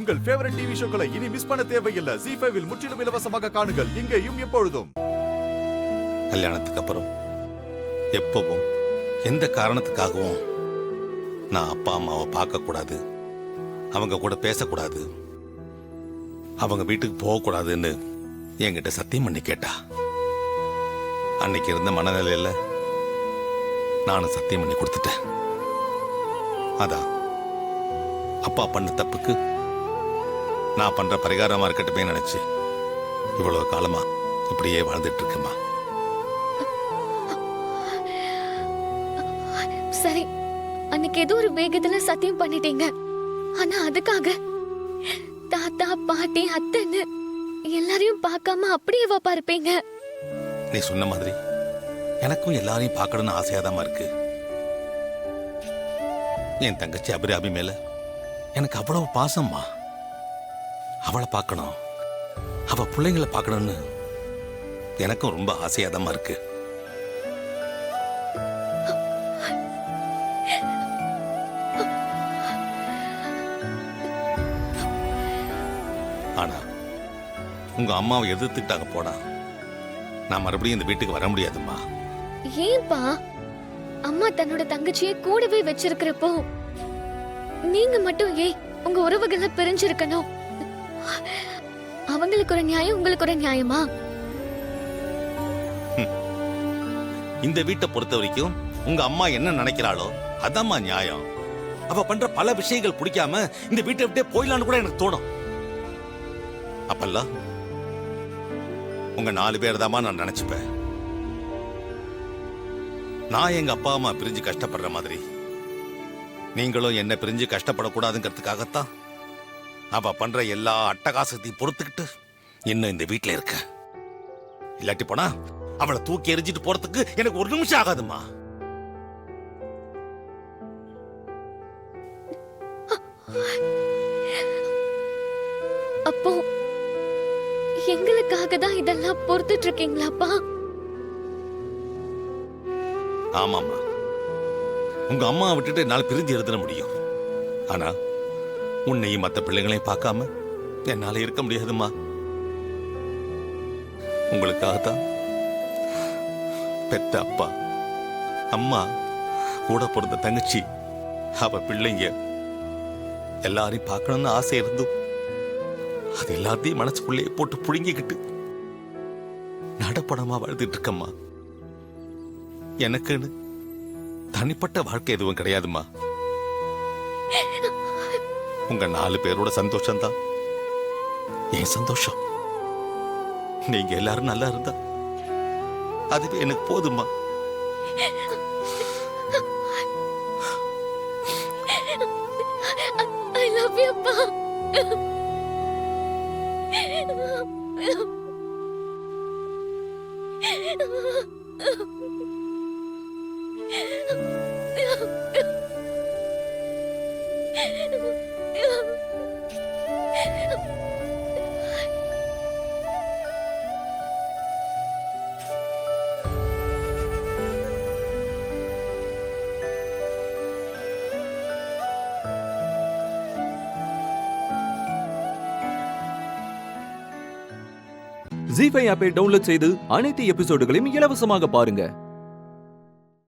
உங்கள் favourite TV ஷோக்களை இனி miss பண்ண தேவையில்லை. ZEE5 இல் முற்றிலும் இலவசமாக காணுங்கள். இங்கேயும் எப்பொழுதும். கல்யாணத்துக்கு அப்புறம் எப்பவும் எந்த காரணத்துக்காகவும் நான் அப்பா அம்மாவை பார்க்க கூடாது, அவங்க கூட பேசக்கூடாது, அவங்க வீட்டுக்கு போகக்கூடாதுன்னு என்கிட்ட சத்தியம் பண்ணி கேட்டா. அன்னைக்கு இருந்த மனநிலையில நானும் சத்தியம் பண்ணி கொடுத்துட்டேன். அதான் அப்பா பண்ண தப்புக்கு நான் பண்ற பரிகாரமா இருக்கட்டுமே நினைச்சு இவ்வளவு காலமா இப்படியே வாழ்ந்துட்டு இருக்கேம்மா. சரி, அன்னைக்கு ஏதோ ஒரு வேகத்துல சத்தியம் பண்ணிட்டீங்க. ஆனா அதுக்காக தாத்தா பாட்டி அத்தைன்னு எல்லாரையும் பார்க்காம அப்படியே வாப்பா இருப்பீங்க? நீ சொன்ன மாதிரி எனக்கும் எல்லாரையும் பார்க்கணும்னு ஆசையாதாமா இருக்கு. என் தங்கச்சி அபிராமி மேல எனக்கு அவ்வளவு பாசம்மா. அவளை பார்க்கணும், அவ பிள்ளைங்களை பார்க்கணும்னு எனக்கும் ரொம்ப ஆசையாதாமா இருக்கு. ஆனா உங்க அம்மாவை எதிர்த்துட்டாங்க போனா நான் மறுபடியும் இந்த வீட்டுக்கு வர முடியாதும்மா. ஏன்பா? அம்மா தன்னோட தங்கச்சியை கூடவே வச்சிருக்கிறப்போ நீங்க மட்டும் ஏன் உங்க உறவுகளை பிரிஞ்சிருக்கணும்? அவங்களுக்கு ஒரு நியாயம், உங்களுக்கு ஒரு நியாயமா? இந்த வீட்டை பொறுத்த வரைக்கும் உங்க அம்மா என்ன நினைக்கிறாளோ அதாம்மா நியாயம். அவ பண்ற பல விஷயங்கள் பிடிக்காம இந்த வீட்டை விட்டே போயிடலான்னு கூட எனக்கு தோணும். அப்பெல்லாம் உங்க 4 பேர் தாமா நான் நினைச்சுப்பேன். நான் எங்க அப்பா அம்மா பிரிஞ்சு கஷ்டப்படுற மாதிரி நீங்களும் என்ன பிரிஞ்சு கஷ்டப்படக்கூடாதுங்கிறதுக்காகத்தான் அவ பண்ற எல்லா அட்டகாசத்தையும் பொறுத்துக்கிட்டு இன்னும் இந்த வீட்டுல இருக்க. இல்லாட்டி போனா அவளை தூக்கி எரிஞ்சிட்டு போறதுக்கு எனக்கு ஒரு நிமிஷம் ஆகாதுமா. அப்போ எங்களுக்காக தான் இதெல்லாம் பொறுத்துட்டு இருக்கீங்களாப்பா? ஆமாமா, உங்க அம்மா விட்டுட்டு என்னால பிரிஞ்சு எழுத முடியும். ஆனா உன்னையும் மத்த பிள்ளைங்களையும் பார்க்காம என்னால இருக்க முடியாதுமா. உங்களுக்காகத்தான் பெத்த அப்பா, அம்மா, கூட பிறந்த தங்கச்சி, அவ பிள்ளைங்க எல்லாரையும் பார்க்கணும்னு ஆசை இருந்தும் அது எல்லாத்தையும் மனசுக்குள்ளே போட்டு புழுங்கிக்கிட்டு நடப்படமா வாழ்ந்துட்டு இருக்கம்மா. எனக்குன்னு தனிப்பட்ட வாழ்க்கை எதுவும் கிடையாதுமா. உங்க 4 பேரோட சந்தோஷம்தான் என் சந்தோஷம். நீங்க எல்லாரும் நல்லா இருந்தா அதுவே எனக்கு போதுமா. I love you, அப்பா. ZEE5 ஆப்பை டவுன்லோட் செய்து அனைத்து எபிசோடுகளையும் இலவசமாக பாருங்க.